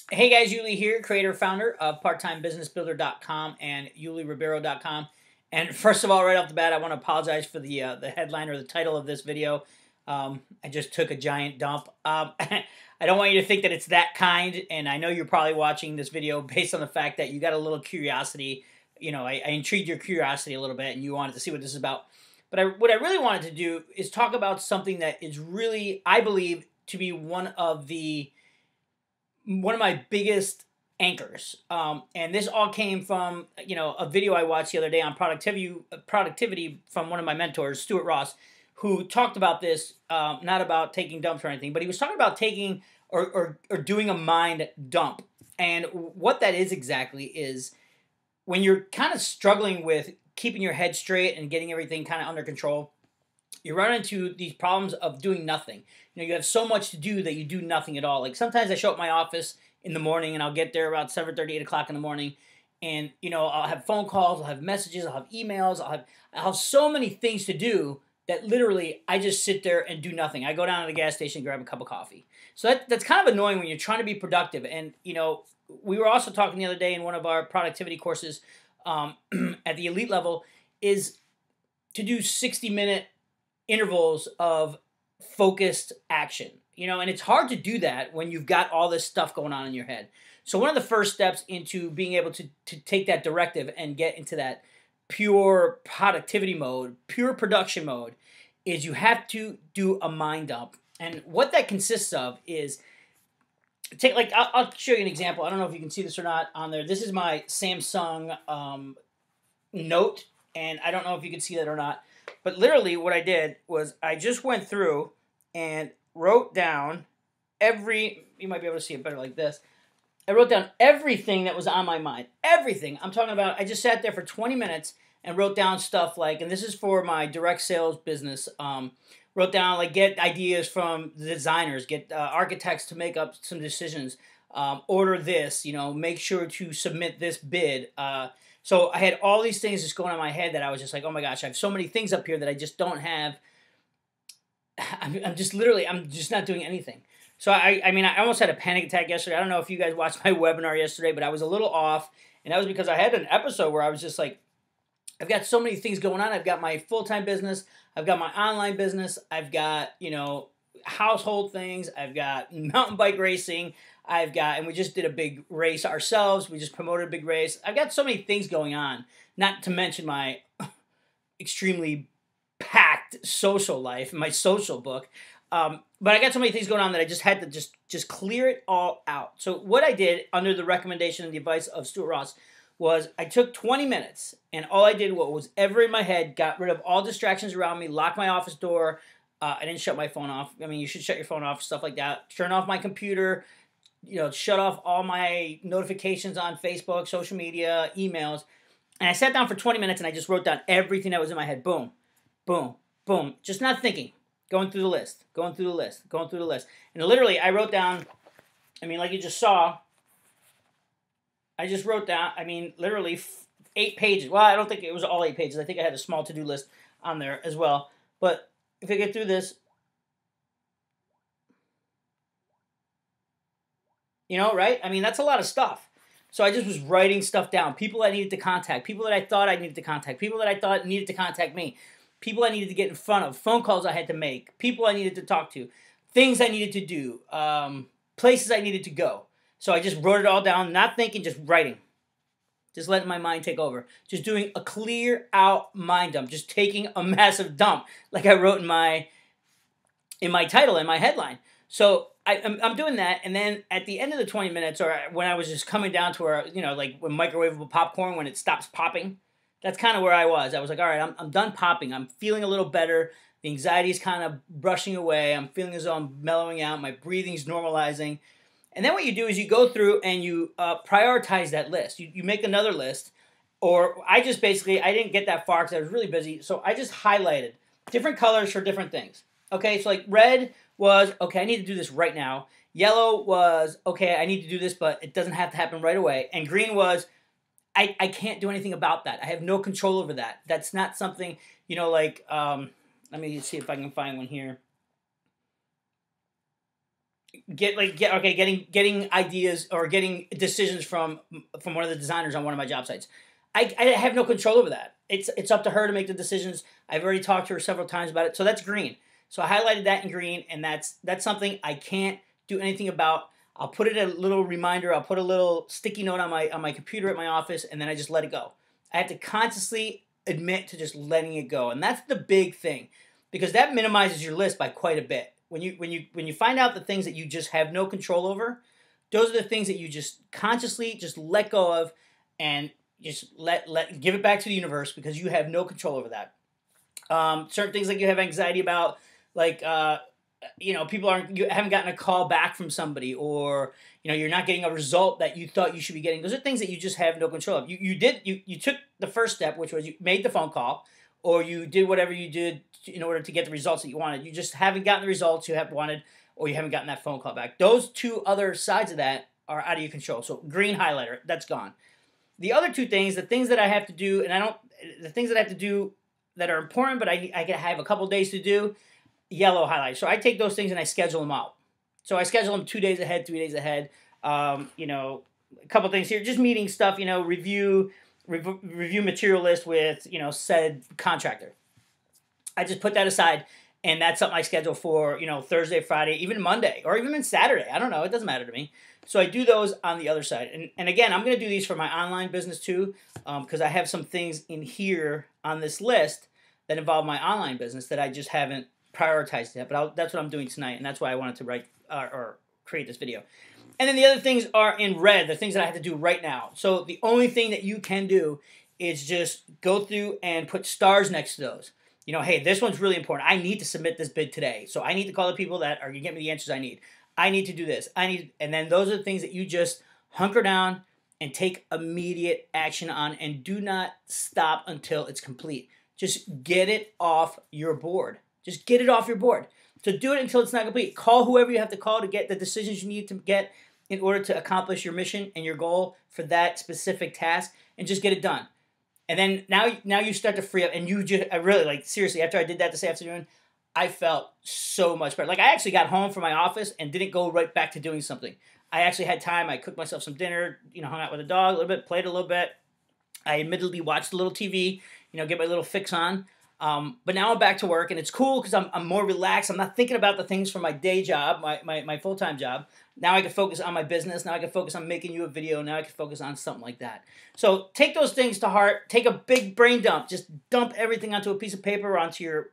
Hey guys, Yuli here, creator founder of parttimebusinessbuilder.com and YuliRibeiro.com. And first of all, right off the bat, I want to apologize for the headline or the title of this video. I just took a giant dump. I don't want you to think that it's that kind, and I know you're probably watching this video based on the fact that you got a little curiosity. You know, I intrigued your curiosity a little bit, and you wanted to see what this is about. But what I really wanted to do is talk about something that is really, I believe, to be one of my biggest anchors. And this all came from, a video I watched the other day on productivity from one of my mentors, Stuart Ross, who talked about this, not about taking dumps or anything, but he was talking about taking or doing a mind dump. And what that is exactly is when you're kind of struggling with keeping your head straight and getting everything kind of under control, you run into these problems of doing nothing. You have so much to do that you do nothing at all. Like sometimes I show up at my office in the morning and I'll get there about 7:30, 8 o'clock in the morning. And, I'll have phone calls, I'll have messages, I'll have emails, I'll have so many things to do that literally I just sit there and do nothing. I go down to the gas station, grab a cup of coffee. So that's kind of annoying when you're trying to be productive. And, we were also talking the other day in one of our productivity courses at the elite level is to do 60-minute intervals of focused action, and it's hard to do that when you've got all this stuff going on in your head. So one of the first steps into being able to take that directive and get into that pure productivity mode, pure production mode, is you have to do a mind dump. And what that consists of is I'll show you an example. I don't know if you can see this or not on there. This is my Samsung Note, and I don't know if you can see that or not. But literally what I did was I just went through and wrote down you might be able to see it better like this. I wrote down everything that was on my mind. Everything. I'm talking about, I just sat there for 20 minutes and wrote down stuff like, and this is for my direct sales business, wrote down get ideas from the designers, get architects to make up some decisions, order this, make sure to submit this bid. So I had all these things just going on in my head that I was just like, oh my gosh, I have so many things up here that I just don't have. I'm just not doing anything. So I almost had a panic attack yesterday. I don't know if you guys watched my webinar yesterday, but I was a little off. And that was because I had an episode where I was just like, I've got so many things going on. I've got my full-time business. I've got my online business. I've got, household things. I've got mountain bike racing. And we just did a big race ourselves. We just promoted a big race. I've got so many things going on, not to mention my extremely packed social life, my social book. But I got so many things going on that I just had to just clear it all out. So what I did under the recommendation and the advice of Stuart Ross was I took 20 minutes and all I did what was ever in my head, got rid of all distractions around me, locked my office door. I didn't shut my phone off. I mean, you should shut your phone off, stuff like that. Turn off my computer, shut off all my notifications on Facebook, social media, emails. And I sat down for 20 minutes and I just wrote down everything that was in my head. Boom, boom, boom. Just not thinking. Going through the list, going through the list, going through the list. And literally, I wrote down, like you just saw, I just wrote down, literally 8 pages. Well, I don't think it was all 8 pages. I think I had a small to-do list on there as well. But if I get through this, right? That's a lot of stuff. So I just was writing stuff down. People I needed to contact. People that I thought I needed to contact. People that I thought needed to contact me. People I needed to get in front of, phone calls I had to make, people I needed to talk to, things I needed to do, places I needed to go. So I just wrote it all down, not thinking, just writing. Just letting my mind take over. Just doing a clear out mind dump. Just taking a massive dump, like I wrote in my title, in my headline. So I'm doing that, and then at the end of the 20 minutes, or when I was just coming down to where, like when microwavable popcorn, when it stops popping, that's kind of where I was. I was like, all right, I'm done popping. I'm feeling a little better. The anxiety is kind of brushing away. I'm feeling as though I'm mellowing out. My breathing's normalizing. And then what you do is you go through and you prioritize that list. You make another list. Or I didn't get that far because I was really busy. So I just highlighted different colors for different things. Okay, so like red was, okay, I need to do this right now. Yellow was, okay, I need to do this, but it doesn't have to happen right away. And green was, I can't do anything about that. I have no control over that. That's not something, let me see if I can find one here. getting ideas or getting decisions from one of the designers on one of my job sites. I have no control over that. It's up to her to make the decisions. I've already talked to her several times about it. So that's green. So I highlighted that in green, and that's something I can't do anything about. I'll put it a little reminder. I'll put a little sticky note on my computer at my office, and then I just let it go. I have to consciously admit to just letting it go, and that's the big thing, because that minimizes your list by quite a bit. When you find out the things that you just have no control over, those are the things that you just consciously just let go of, and just give it back to the universe, because you have no control over that. Certain things like you have anxiety about, like you haven't gotten a call back from somebody, or you're not getting a result that you thought you should be getting. Those are things that you just have no control of. You took the first step, which was you made the phone call, or you did whatever you did in order to get the results that you wanted. You just haven't gotten the results you have wanted, or you haven't gotten that phone call back. Those two other sides of that are out of your control. So green highlighter, that's gone. The other two things, the things that I have to do, the things that I have to do that are important, but I have a couple days to do, yellow highlight. So I take those things and I schedule them out. So I schedule them 2 days ahead, 3 days ahead. A couple things here, just meeting stuff. Review material list with said contractor. I just put that aside, and that's something I schedule for Thursday, Friday, even Monday, or even Saturday. I don't know. It doesn't matter to me. So I do those on the other side. And again, I'm going to do these for my online business too, because I have some things in here on this list that involve my online business that I just haven't prioritized yet. But that's what I'm doing tonight, and that's why I wanted to write or create this video. And then the other things are in red, the things that I have to do right now. So the only thing that you can do is just go through and put stars next to those. Hey, this one's really important. I need to submit this bid today. So I need to call the people that are going to get me the answers I need. I need to do this. And then those are the things that you just hunker down and take immediate action on, and do not stop until it's complete. Just get it off your board. Just get it off your board. So do it until it's not complete. Call whoever you have to call to get the decisions you need to get in order to accomplish your mission and your goal for that specific task, and just get it done. And then now you start to free up, and I really, seriously, after I did that this afternoon, I felt so much better. I actually got home from my office and didn't go right back to doing something. I actually had time. I cooked myself some dinner, hung out with the dog a little bit, played a little bit. I admittedly watched a little TV, get my little fix on. But now I'm back to work, and it's cool because I'm more relaxed. I'm not thinking about the things from my day job, my full-time job. Now I can focus on my business. Now I can focus on making you a video. Now I can focus on something like that. So take those things to heart. Take a big brain dump. Just dump everything onto a piece of paper, onto your,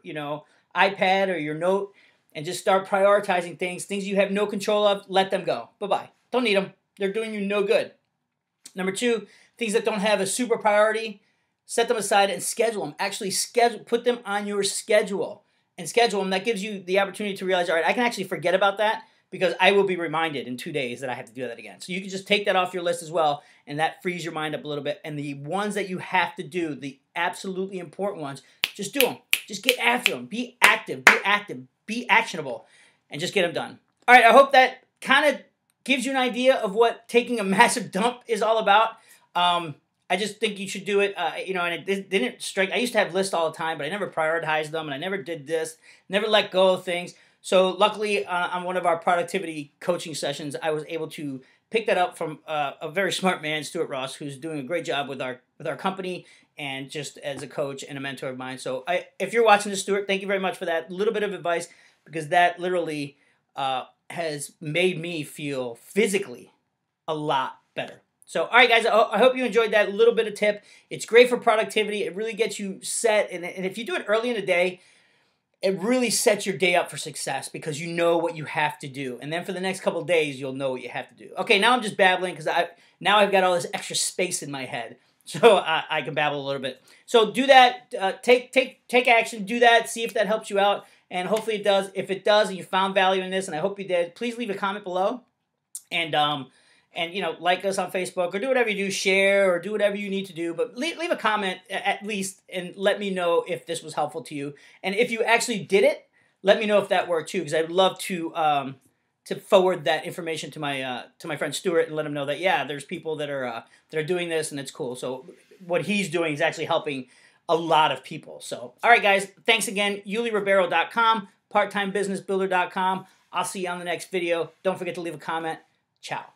iPad or your note, and just start prioritizing things. Things you have no control of, let them go. Bye-bye. Don't need them. They're doing you no good. Number 2, things that don't have a super priority, set them aside and schedule them. Actually put them on your schedule and schedule them. That gives you the opportunity to realize, all right, I can actually forget about that, because I will be reminded in 2 days that I have to do that again. So you can just take that off your list as well, and that frees your mind up a little bit. And the ones that you have to do, the absolutely important ones, just do them. Just get after them. Be active, be actionable, and just get them done. All right, I hope that kind of gives you an idea of what taking a massive dump is all about. I just think you should do it, and it didn't strike. I used to have lists all the time, but I never prioritized them, and I never did this, never let go of things. So luckily, on one of our productivity coaching sessions, I was able to pick that up from a very smart man, Stuart Ross, who's doing a great job with our company, and just as a coach and a mentor of mine. So if you're watching this, Stuart, thank you very much for that little bit of advice, because that literally has made me feel physically a lot better. So, all right, guys, I hope you enjoyed that little bit of tip. It's great for productivity. It really gets you set. And if you do it early in the day, it really sets your day up for success, because you know what you have to do. And then for the next couple of days, you'll know what you have to do. Okay, now I'm just babbling because now I've got all this extra space in my head. So I can babble a little bit. So do that. Take action. Do that. See if that helps you out. And hopefully it does. If it does and you found value in this, and I hope you did, please leave a comment below. And like us on Facebook, or do whatever you do, share, or do whatever you need to do. But leave a comment at least, and let me know if this was helpful to you. And if you actually did it, let me know if that worked too, because I'd love to forward that information to my friend Stuart, and let him know that, yeah, there's people that are doing this, and it's cool. So what he's doing is actually helping a lot of people. So all right, guys, thanks again. YuliRibeiro.com, parttimebusinessbuilder.com. I'll see you on the next video. Don't forget to leave a comment. Ciao.